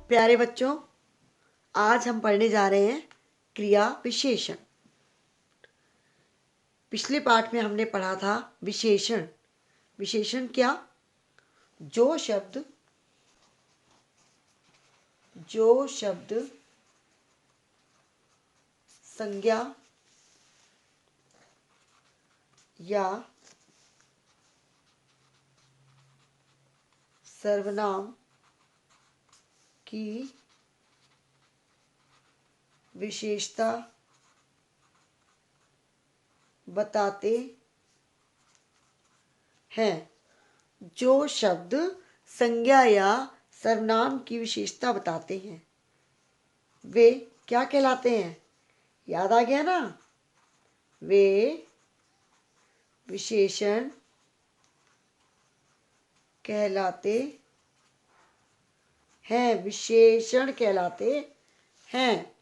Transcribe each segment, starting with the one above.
प्यारे बच्चों, आज हम पढ़ने जा रहे हैं क्रिया विशेषण। पिछले पाठ में हमने पढ़ा था विशेषण। विशेषण क्या? जो शब्द संज्ञा या सर्वनाम की विशेषता बताते हैं। जो शब्द संज्ञा या सर्वनाम की विशेषता बताते हैं वे क्या कहलाते हैं? याद आ गया ना? वे विशेषण कहलाते हैं। विशेषण कहलाते हैं।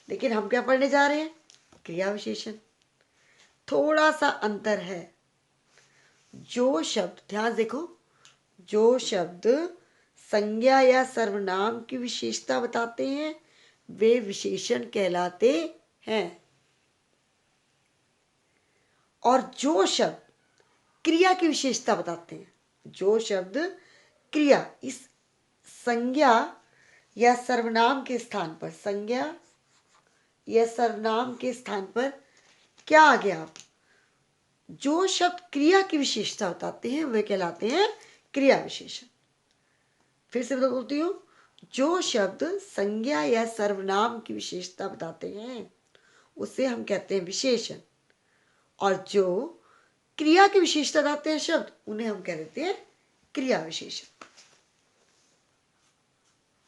लेकिन हम क्या पढ़ने जा रहे हैं? क्रिया विशेषण। थोड़ा सा अंतर है। जो शब्द, ध्यान देखो, जो शब्द संज्ञा या सर्वनाम की विशेषता बताते हैं वे विशेषण कहलाते हैं। और जो शब्द क्रिया की विशेषता बताते हैं, जो शब्द क्रिया, इस संज्ञा या सर्वनाम के स्थान पर, संज्ञा या सर्वनाम के स्थान पर क्या आ गया? जो शब्द क्रिया की विशेषता बताते हैं वे कहलाते हैं क्रिया विशेषण। फिर से बोलती हूँ, जो शब्द संज्ञा या सर्वनाम की विशेषता बताते हैं उसे हम कहते हैं विशेषण, और जो क्रिया की विशेषता बताते हैं शब्द उन्हें हम कह देते हैं क्रिया विशेषण।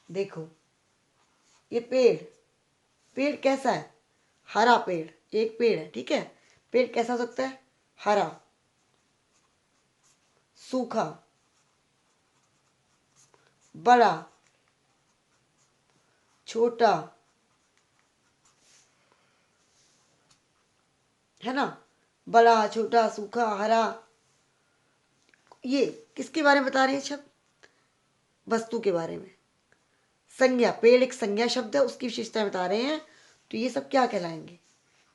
देखो, ये पेड़ कैसा है? हरा पेड़, एक पेड़ है, ठीक है। पेड़ कैसा हो सकता है? हरा, सूखा, बड़ा, छोटा, है ना? बड़ा, छोटा, सूखा, हरा। ये किसके बारे में बता रहे हैं शब्द? वस्तु के बारे में। संज्ञा, पेड़ एक संज्ञा शब्द है, उसकी विशेषता बता रहे हैं। तो ये सब क्या कहलाएंगे?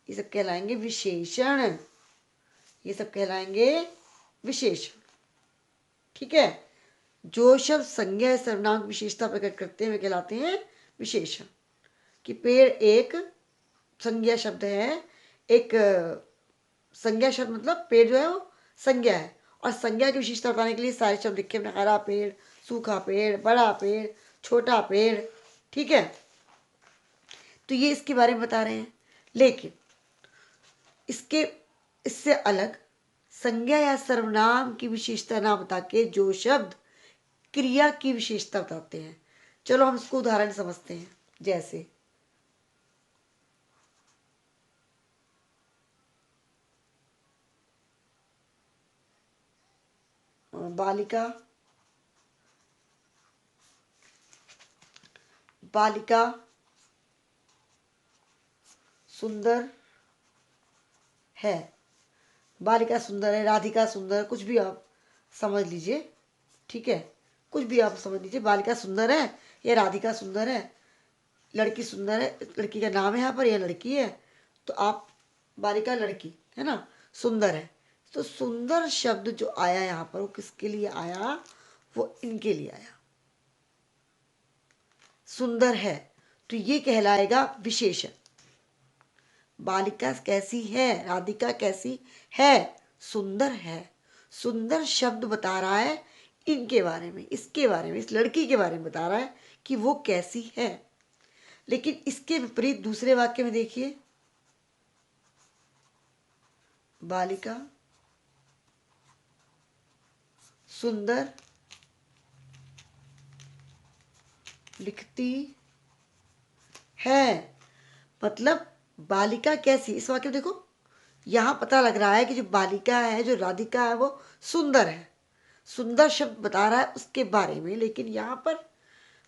ये सब कहलाएंगे विशेषण। ये सब कहलाएंगे विशेषण, ठीक है। जो शब्द संज्ञा या सर्वनाम की विशेषता प्रकट करते हैं वे कहलाते हैं विशेषण। कि पेड़ एक संज्ञा शब्द है, एक संज्ञा शब्द, मतलब पेड़ जो है वो संज्ञा है, और संज्ञा की विशेषता बताने के लिए सारे शब्द लिखे हमने। हरा पेड़, सूखा पेड़, बड़ा पेड़, छोटा पेड़, ठीक है। तो ये इसके बारे में बता रहे हैं। लेकिन इससे अलग संज्ञा या सर्वनाम की विशेषता ना बता के जो शब्द क्रिया की विशेषता बताते हैं, चलो हम इसको उदाहरण समझते हैं। जैसे बालिका, बालिका सुंदर है, बालिका सुंदर है, राधिका सुंदर, कुछ भी आप समझ लीजिए, ठीक है। कुछ भी आप समझ लीजिए, बालिका सुंदर है या राधिका सुंदर है, लड़की सुंदर है, लड़की का नाम है यहाँ पर, यह लड़की है, तो आप बालिका लड़की है ना, सुंदर है। तो सुंदर शब्द जो आया यहाँ पर वो किसके लिए आया? वो इनके लिए आया। सुंदर है तो ये कहलाएगा विशेषण। बालिका कैसी है, राधिका कैसी है? सुंदर है। सुंदर शब्द बता रहा है इनके बारे में, इसके बारे में, इस लड़की के बारे में बता रहा है कि वो कैसी है। लेकिन इसके विपरीत दूसरे वाक्य में देखिए, बालिका सुंदर लिखती है। मतलब बालिका कैसी, इस वाक्य में देखो, यहां पता लग रहा है कि जो बालिका है, जो राधिका है, वो सुंदर है। सुंदर शब्द बता रहा है उसके बारे में, लेकिन यहां पर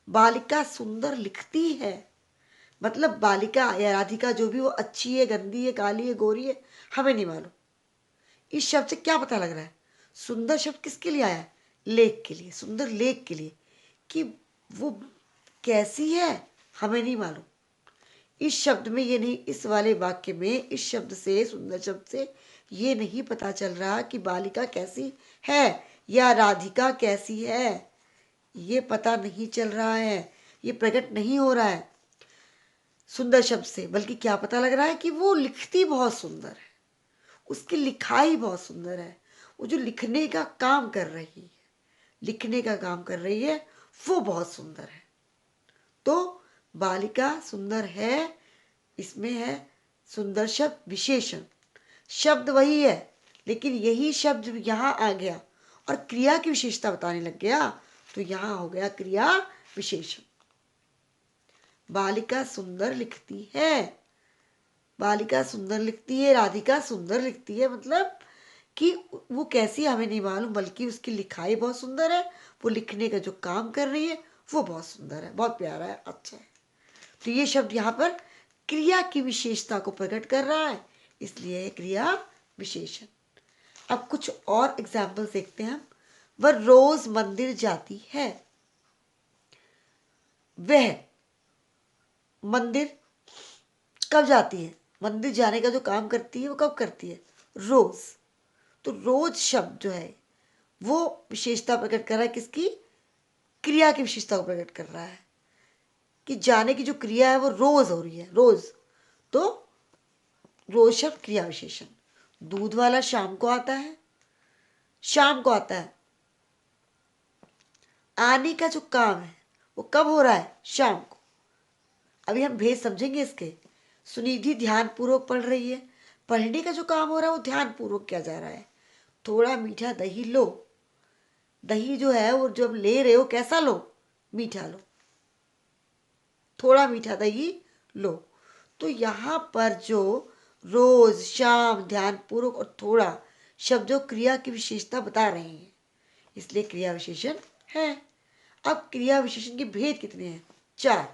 बालिका सुंदर लिखती है। मतलब बालिका या राधिका जो भी, वो अच्छी है, गंदी है, काली है, गोरी है, हमें नहीं मालूम। इस शब्द से क्या पता लग रहा है? सुंदर शब्द किसके लिए आया? लेख के लिए, सुंदर लेख के लिए, कि वो कैसी है हमें नहीं मालूम। इस शब्द में ये नहीं, इस वाले वाक्य में इस शब्द से, सुंदर शब्द से ये नहीं पता चल रहा कि बालिका कैसी है या राधिका कैसी है, ये पता नहीं चल रहा है, ये प्रकट नहीं हो रहा है सुंदर शब्द से। बल्कि क्या पता लग रहा है कि वो लिखती बहुत सुंदर है, उसकी लिखाई बहुत सुंदर है, वो जो लिखने का काम कर रही है, लिखने का काम कर रही है, वो बहुत सुंदर है। तो बालिका सुंदर है, इसमें है सुंदर शब्द विशेषण। शब्द वही है, लेकिन यही शब्द यहाँ आ गया और क्रिया की विशेषता बताने लग गया, तो यहाँ हो गया क्रिया विशेषण। बालिका सुंदर लिखती है, बालिका सुंदर लिखती है, राधिका सुंदर लिखती है, मतलब कि वो कैसी हमें नहीं मालूम, बल्कि उसकी लिखाई बहुत सुंदर है, वो लिखने का जो काम कर रही है वो बहुत सुंदर है, बहुत प्यारा है, अच्छा है। तो ये शब्द यहाँ पर क्रिया की विशेषता को प्रकट कर रहा है, इसलिए है क्रिया विशेषण। अब कुछ और एग्जाम्पल देखते हैं हम। वह रोज मंदिर जाती है, वह मंदिर कब जाती है, मंदिर जाने का जो काम करती है वो कब करती है, रोज। तो रोज शब्द जो है वो विशेषता प्रकट कर रहा है, किसकी, क्रिया की विशेषता को प्रकट कर रहा है कि जाने की जो क्रिया है वो रोज हो रही है, रोज। तो रोज शब्द क्रिया विशेषण। दूध वाला शाम को आता है, शाम को आता है, आने का जो काम है वो कब हो रहा है, शाम को। अभी हम भेद समझेंगे इसके। सुनिधि ध्यान पूर्वक पढ़ रही है, पढ़ने का जो काम हो रहा है वो ध्यान पूर्वक किया जा रहा है। थोड़ा मीठा दही लो, दही जो है वो जब ले रहे हो कैसा लो, मीठा लो, थोड़ा मीठा दही लो। तो यहाँ पर जो रोज, शाम, ध्यान पूर्वक और थोड़ा शब्द जो क्रिया की विशेषता बता रहे हैं, इसलिए क्रिया विशेषण है। अब क्रिया विशेषण के भेद कितने हैं, 4।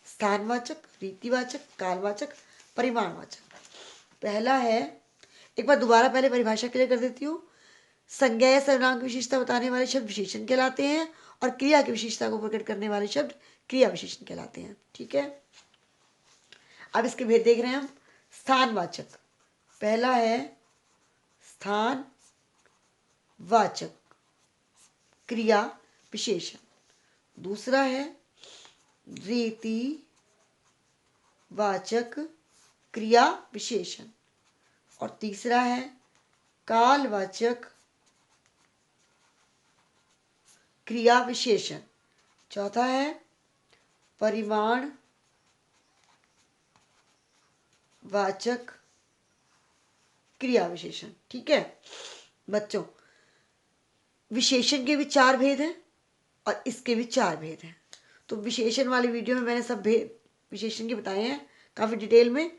स्थानवाचक, रीतिवाचक, कालवाचक, परिमाणवाचक। पहला है, एक बार दोबारा पहले परिभाषा क्लियर कर देती हूँ। संज्ञा या सर्वनाम की विशेषता बताने वाले शब्द विशेषण कहलाते हैं और क्रिया की विशेषता को प्रकट करने वाले शब्द क्रिया विशेषण कहलाते हैं। ठीक है, अब इसके भेद देख रहे हैं हम। स्थानवाचक, पहला है स्थान वाचक क्रिया विशेषण, दूसरा है रीति वाचक क्रिया विशेषण, और तीसरा है कालवाचक क्रिया विशेषण, चौथा है परिमाण वाचक क्रिया विशेषण। ठीक है बच्चों, विशेषण के भी 4 भेद हैं और इसके भी 4 भेद हैं। तो विशेषण वाली वीडियो में मैंने सब भेद विशेषण के बताए हैं काफ़ी डिटेल में,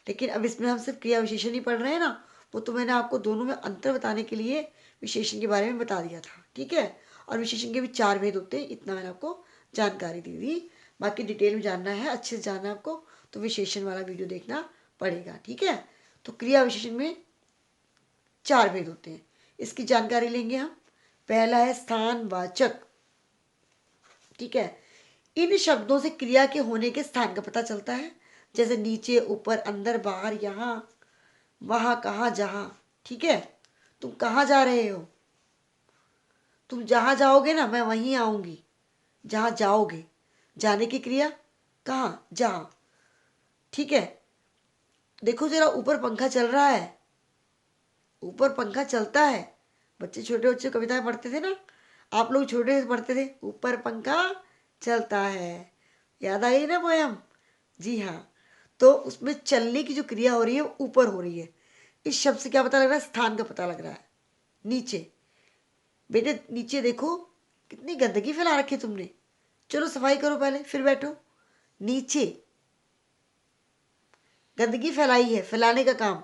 लेकिन अब इसमें हम सिर्फ क्रिया विशेषण ही पढ़ रहे हैं ना, वो तो मैंने आपको दोनों में अंतर बताने के लिए विशेषण के बारे में बता दिया था। ठीक है, और विशेषण के भी 4 भेद होते हैं, इतना मैंने आपको जानकारी दे दी। बाकी डिटेल में जानना है, अच्छे से जानना है आपको, तो विशेषण वाला वीडियो देखना पड़ेगा। ठीक है, तो क्रिया विशेषण में 4 भेद होते हैं, इसकी जानकारी लेंगे हम। पहला है स्थानवाचक। ठीक है, इन शब्दों से क्रिया के होने के स्थान का पता चलता है, जैसे नीचे, ऊपर, अंदर, बाहर, यहाँ, वहाँ, कहाँ, जहाँ। ठीक है, तुम कहाँ जा रहे हो, तुम जहाँ जाओगे ना मैं वहीं आऊँगी, जहाँ जाओगे, जाने की क्रिया कहाँ, जहाँ। ठीक है, देखो जरा ऊपर पंखा चल रहा है, ऊपर पंखा चलता है। बच्चे, छोटे बच्चे कविताएं पढ़ते थे ना, आप लोग छोटे से पढ़ते थे, ऊपर पंखा चलता है, याद आई ना पोयम। जी हाँ, तो उसमें चलने की जो क्रिया हो रही है वो ऊपर हो रही है। इस शब्द से क्या पता लग रहा है, स्थान का पता लग रहा है। नीचे, बेटे नीचे देखो कितनी गंदगी फैला रखी तुमने, चलो सफाई करो पहले फिर बैठो। नीचे गंदगी फैलाई है, फैलाने का काम।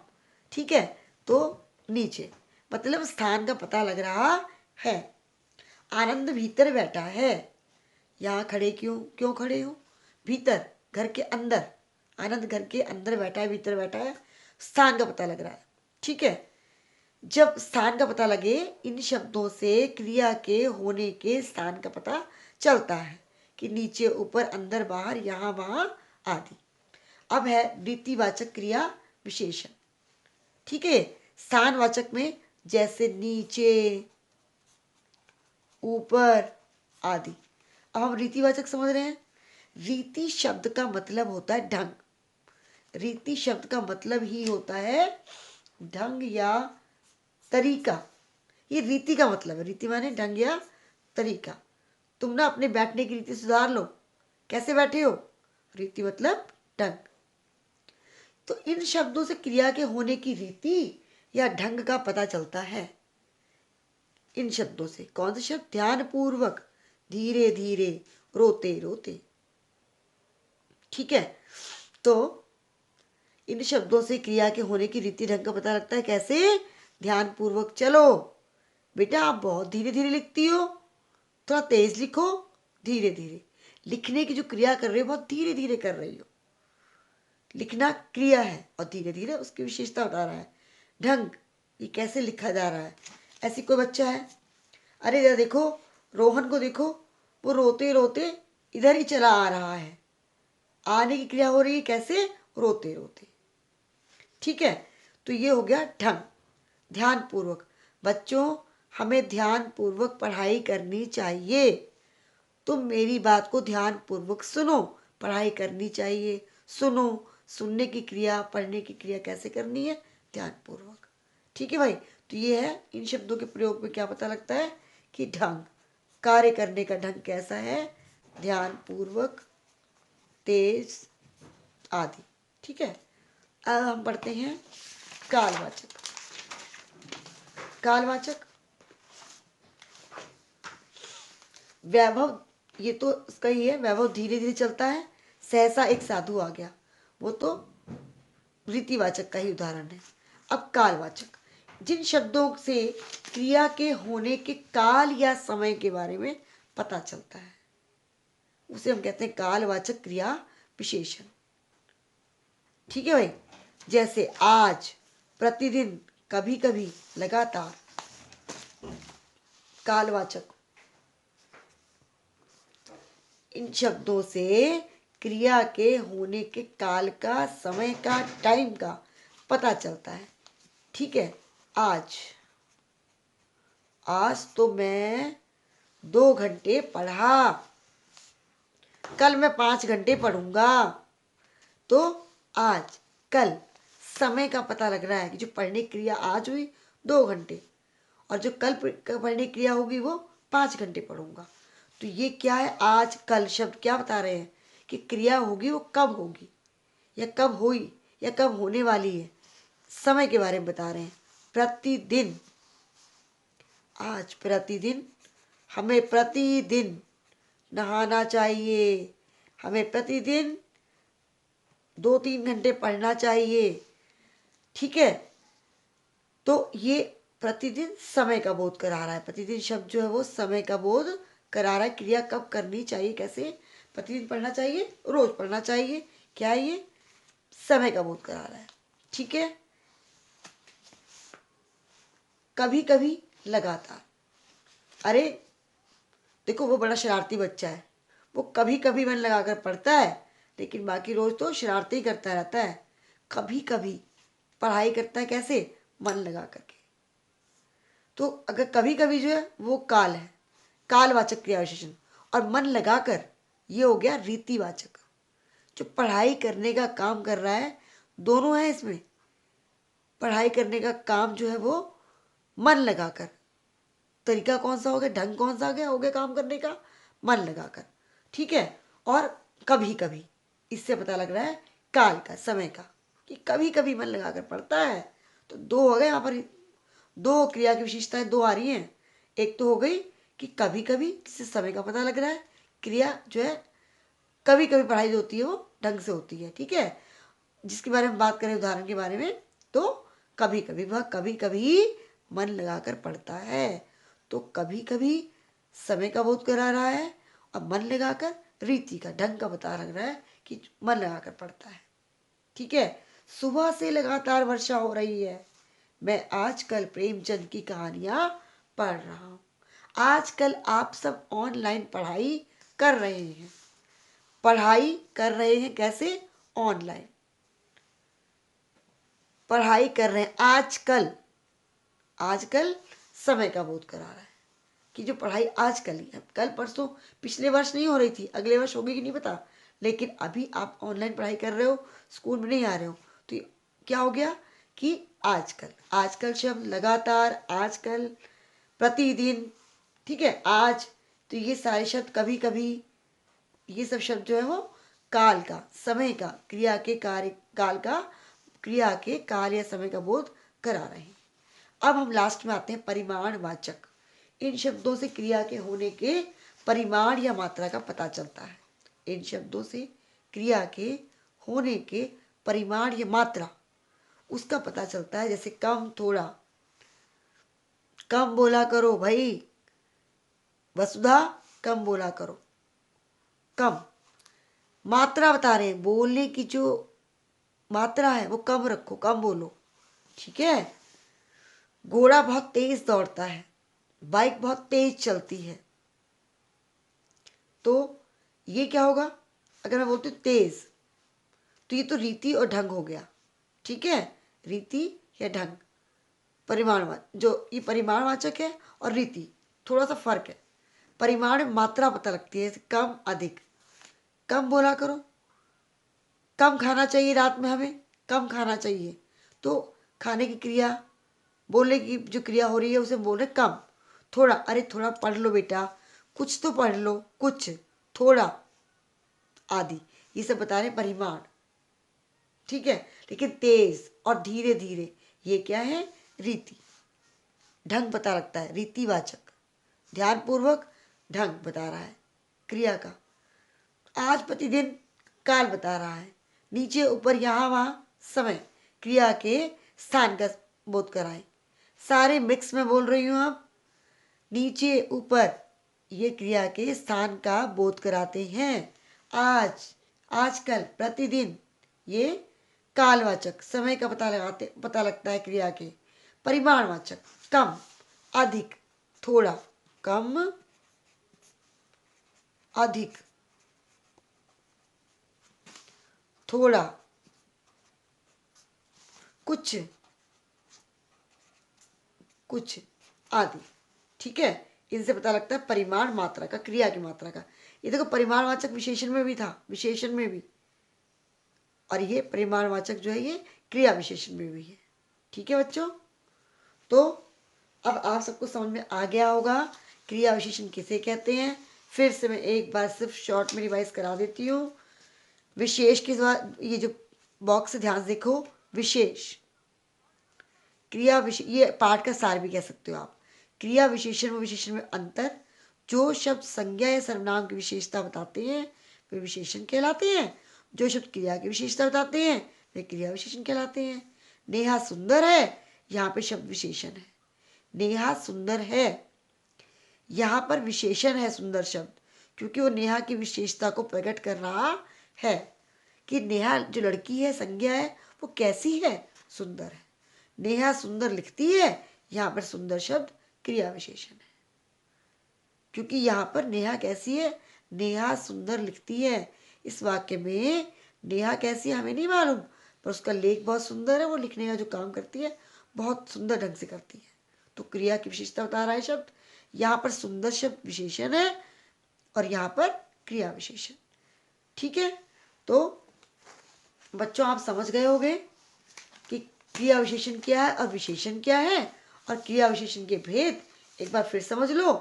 ठीक है, तो नीचे मतलब स्थान का पता लग रहा है। आनंद भीतर बैठा है, यहाँ खड़े क्यों, क्यों खड़े हो, भीतर, घर के अंदर। आनंद घर के अंदर बैठा है, भीतर बैठा है, स्थान का पता लग रहा है। ठीक है, जब स्थान का पता लगे, इन शब्दों से क्रिया के होने के स्थान का पता चलता है कि नीचे ऊपर अंदर बाहर यहाँ वहाँ आदि। अब है रीतिवाचक क्रिया विशेषण। ठीक है, स्थानवाचक में जैसे नीचे, ऊपर आदि। अब हम रीतिवाचक समझ रहे हैं। रीति शब्द का मतलब होता है ढंग। रीति शब्द का मतलब ही होता है ढंग या तरीका। ये रीति का मतलब है, रीति माने ढंग या तरीका। तुम ना अपने बैठने की रीति सुधार लो। कैसे बैठे हो? रीति मतलब ढंग। तो इन शब्दों से क्रिया के होने की रीति या ढंग का पता चलता है। इन शब्दों से कौन से शब्द? ध्यान पूर्वक, धीरे धीरे, रोते रोते। ठीक है, तो इन शब्दों से क्रिया के होने की रीति ढंग का पता लगता है। कैसे? ध्यान पूर्वक चलो। बेटा आप बहुत धीरे धीरे लिखती हो, थोड़ा तेज लिखो। धीरे धीरे लिखने की जो क्रिया कर रही हो बहुत धीरे धीरे कर रही हो। लिखना क्रिया है और धीरे धीरे उसकी विशेषता बता रहा है। ढंग, ये कैसे लिखा जा रहा है। ऐसी कोई बच्चा है, अरे जरा देखो रोहन को देखो, वो रोते रोते इधर ही चला आ रहा है। आने की क्रिया हो रही है कैसे? रोते रोते। ठीक है, तो ये हो गया ढंग, ध्यान पूर्वक। बच्चों हमें ध्यान पूर्वक पढ़ाई करनी चाहिए। तुम मेरी बात को ध्यान पूर्वक सुनो। पढ़ाई करनी चाहिए। सुनो, सुनने की क्रिया, पढ़ने की क्रिया कैसे करनी है? ध्यान पूर्वक। ठीक है भाई, तो ये है इन शब्दों के प्रयोग में क्या पता लगता है कि ढंग, कार्य करने का ढंग कैसा है, ध्यान पूर्वक, तेज आदि। ठीक है, अब हम पढ़ते हैं कालवाचक। कालवाचक वैभव, ये तो इसका ही है, वैभव धीरे धीरे चलता है। सहसा एक साधु आ गया, वो तो रीतिवाचक का ही उदाहरण है। अब कालवाचक, जिन शब्दों से क्रिया के होने के काल या समय के बारे में पता चलता है उसे हम कहते हैं कालवाचक क्रिया विशेषण। ठीक है भाई, जैसे आज, प्रतिदिन, कभी कभी, लगातार। कालवाचक, इन शब्दों से क्रिया के होने के काल का, समय का, टाइम का पता चलता है। ठीक है, आज, आज तो मैं 2 घंटे पढ़ा, कल मैं 5 घंटे पढ़ूंगा। तो आज, कल, समय का पता लग रहा है कि जो पढ़ने की क्रिया आज हुई 2 घंटे, और जो कल पढ़ने की क्रिया होगी वो 5 घंटे पढ़ूंगा। तो ये क्या है? आज कल शब्द क्या बता रहे हैं कि क्रिया होगी वो कब होगी, या कब हुई, या कब होने वाली है। समय के बारे में बता रहे हैं। प्रतिदिन, आज प्रतिदिन, हमें प्रतिदिन नहाना चाहिए, हमें प्रतिदिन 2-3 घंटे पढ़ना चाहिए। ठीक है, तो ये प्रतिदिन समय का बोध करा रहा है। प्रतिदिन शब्द जो है वो समय का बोध करा रहा है। क्रिया कब करनी चाहिए, कैसे? प्रतिदिन पढ़ना चाहिए, रोज पढ़ना चाहिए। क्या है ये? समय का बोध करा रहा है। ठीक है, कभी कभी, लगातार। अरे देखो वो बड़ा शरारती बच्चा है, वो कभी कभी मन लगाकर पढ़ता है, लेकिन बाकी रोज तो शरारती ही करता रहता है। कभी कभी पढ़ाई करता है, कैसे? मन लगा करके। तो अगर कभी कभी जो है वो काल है, कालवाचक क्रिया विशेषण। और मन लगाकर, ये हो गया रीतिवाचक, जो पढ़ाई करने का काम कर रहा है। दोनों है इसमें। पढ़ाई करने का काम जो है वो मन लगाकर। तरीका कौन सा हो गया, ढंग कौन सा हो गया काम करने का? मन लगाकर। ठीक है, और कभी कभी, इससे पता लग रहा है काल का, समय का, कि कभी कभी मन लगाकर पढ़ता है। तो 2 हो गए यहाँ पर, 2 क्रिया की विशेषताएं 2 आ रही हैं। एक तो हो गई कि कभी कभी, जिससे समय का पता लग रहा है। क्रिया जो है कभी कभी पढ़ाई जो होती है वो ढंग से होती है। ठीक है, जिसके बारे में बात करें उदाहरण के बारे में, तो कभी कभी, वह कभी कभी मन लगाकर पढ़ता है। तो कभी कभी समय का बोध करा रहा है, और मन लगाकर रीति का, ढंग का बता लग रहा है कि मन लगाकर पढ़ता है। ठीक है, सुबह से लगातार वर्षा हो रही है, मैं आजकल प्रेमचंद की कहानियां पढ़ रहा हूँ। आजकल आप सब ऑनलाइन पढ़ाई कर रहे हैं, पढ़ाई कर रहे हैं। कैसे? ऑनलाइन पढ़ाई कर रहे हैं। आजकल, आजकल समय का बोध करा रहा है कि जो पढ़ाई आजकल ही है, कल परसों पिछले वर्ष नहीं हो रही थी, अगले वर्ष होगी कि नहीं पता, लेकिन अभी आप ऑनलाइन पढ़ाई कर रहे हो, स्कूल में नहीं आ रहे हो, तो क्या हो गया कि आजकल, आजकल शब्द लगातार, आजकल, प्रतिदिन, ठीक है, आज, तो ये सारे शब्द कभी कभी, ये सब शब्द जो है वो काल का, समय का, क्रिया के कार्य काल का, क्रिया के काल या समय का बोध करा रहे हैं। अब हम लास्ट में आते हैं परिमाणवाचक। इन शब्दों से क्रिया के होने के परिमाण या मात्रा का पता चलता है। इन शब्दों से क्रिया के होने के परिमाण या मात्रा, उसका पता चलता है। जैसे कम, थोड़ा। कम बोला करो भाई वसुधा, कम बोला करो। कम मात्रा बता रहे हैं, बोलने की जो मात्रा है वो कम रखो, कम बोलो, ठीक है। घोड़ा बहुत तेज दौड़ता है, बाइक बहुत तेज चलती है। तो ये क्या होगा? अगर मैं बोलती हूँ तेज, तो ये तो रीति और ढंग हो गया, ठीक है। रीति या ढंग, परिमाणवाचक, जो ये परिमाणवाचक है और रीति थोड़ा सा फर्क है। परिमाण में मात्रा पता लगती है, कम, अधिक। कम बोला करो, कम खाना चाहिए रात में, हमें कम खाना चाहिए। तो खाने की क्रिया, बोलने की जो क्रिया हो रही है उसे बोल रहे कम। थोड़ा, अरे थोड़ा पढ़ लो बेटा, कुछ तो पढ़ लो, कुछ, थोड़ा, आदि, ये सब बता रहे परिमाण, ठीक है। लेकिन तेज और धीरे धीरे, ये क्या है? रीति, ढंग पता लगता है, रीतिवाचक, ध्यानपूर्वक, ढंग बता रहा है क्रिया का। आज, प्रतिदिन, काल बता रहा है। नीचे ऊपर यहाँ वहाँ, समय, क्रिया के स्थान का बोध कराए। सारे मिक्स में बोल रही हूँ अब। नीचे ऊपर ये क्रिया के स्थान का बोध कराते हैं। आज, आजकल, प्रतिदिन, ये कालवाचक, समय का पता लगता है क्रिया के। परिमाणवाचक, कम, अधिक, थोड़ा, कम, अधिक, थोड़ा, कुछ, कुछ, आदि, ठीक है। इनसे पता लगता है परिमाण मात्रा का, क्रिया की मात्रा का। ये देखो परिमाणवाचक विशेषण में भी था, विशेषण में भी, और ये परिमाणवाचक जो है ये क्रिया विशेषण में भी है, ठीक है बच्चों। तो अब आप सबको समझ में आ गया होगा क्रिया विशेषण किसे कहते हैं। फिर से मैं एक बार सिर्फ शॉर्ट में रिवाइज करा देती हूँ। विशेष के बाद ये जो बॉक्स ध्यान से देखो, विशेष, क्रिया विशेष, ये पाठ का सार भी कह सकते हो आप। क्रिया विशेषण व विशेषण में अंतर, जो शब्द संज्ञा या सर्वनाम की विशेषता बताते हैं वे विशेषण कहलाते हैं। जो शब्द क्रिया की विशेषता बताते हैं वे क्रिया विशेषण कहलाते हैं। नेहा सुंदर है, यहाँ पे शब्द विशेषण है। नेहा सुंदर है, यहाँ पर विशेषण है सुंदर शब्द, क्योंकि वो नेहा की विशेषता को प्रकट कर रहा है कि नेहा जो लड़की है, संज्ञा है, वो कैसी है? सुंदर है। नेहा सुंदर लिखती है, यहाँ पर सुंदर शब्द क्रिया विशेषण है, क्योंकि यहाँ पर नेहा कैसी है? नेहा सुंदर लिखती है। इस वाक्य में नेहा कैसी है हमें नहीं मालूम, पर उसका लेख बहुत सुंदर है। वो लिखने का जो काम करती है बहुत सुंदर ढंग से करती है, तो क्रिया की विशेषता बता रहा है शब्द। यहाँ पर सुंदर शब्द विशेषण है और यहाँ पर क्रिया विशेषण, ठीक है। तो बच्चों आप समझ गए होंगे कि क्रिया विशेषण क्या है और विशेषण क्या है, और क्रिया विशेषण के भेद एक बार फिर समझ लो।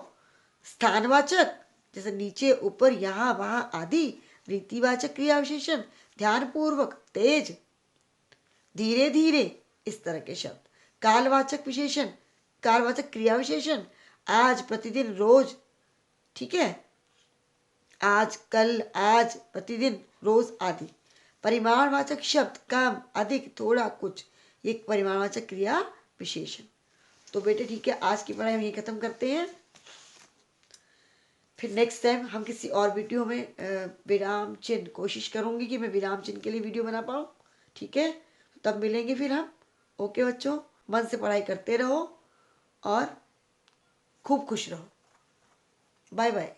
स्थानवाचक, जैसे नीचे, ऊपर, यहाँ वहाँ आदि। रीतिवाचक क्रिया विशेषण, ध्यानपूर्वक, तेज, धीरे धीरे, इस तरह के शब्द। कालवाचक विशेषण, कालवाचक क्रिया विशेषण, आज, प्रतिदिन, रोज, ठीक है। आज, कल, आज, प्रतिदिन, रोज, आदि। परिमाणवाचक शब्द, कम, अधिक, थोड़ा, कुछ, ये परिमाणवाचक क्रिया विशेषण। तो बेटे ठीक है, आज की पढ़ाई हम यही खत्म करते हैं। फिर नेक्स्ट टाइम हम किसी और वीडियो में विराम चिन्ह, कोशिश करूंगी कि मैं विराम चिन्ह के लिए वीडियो बना पाऊँ, ठीक है। तब मिलेंगे फिर हम। ओके बच्चों, मन से पढ़ाई करते रहो और खूब खुश रहो। Bye bye.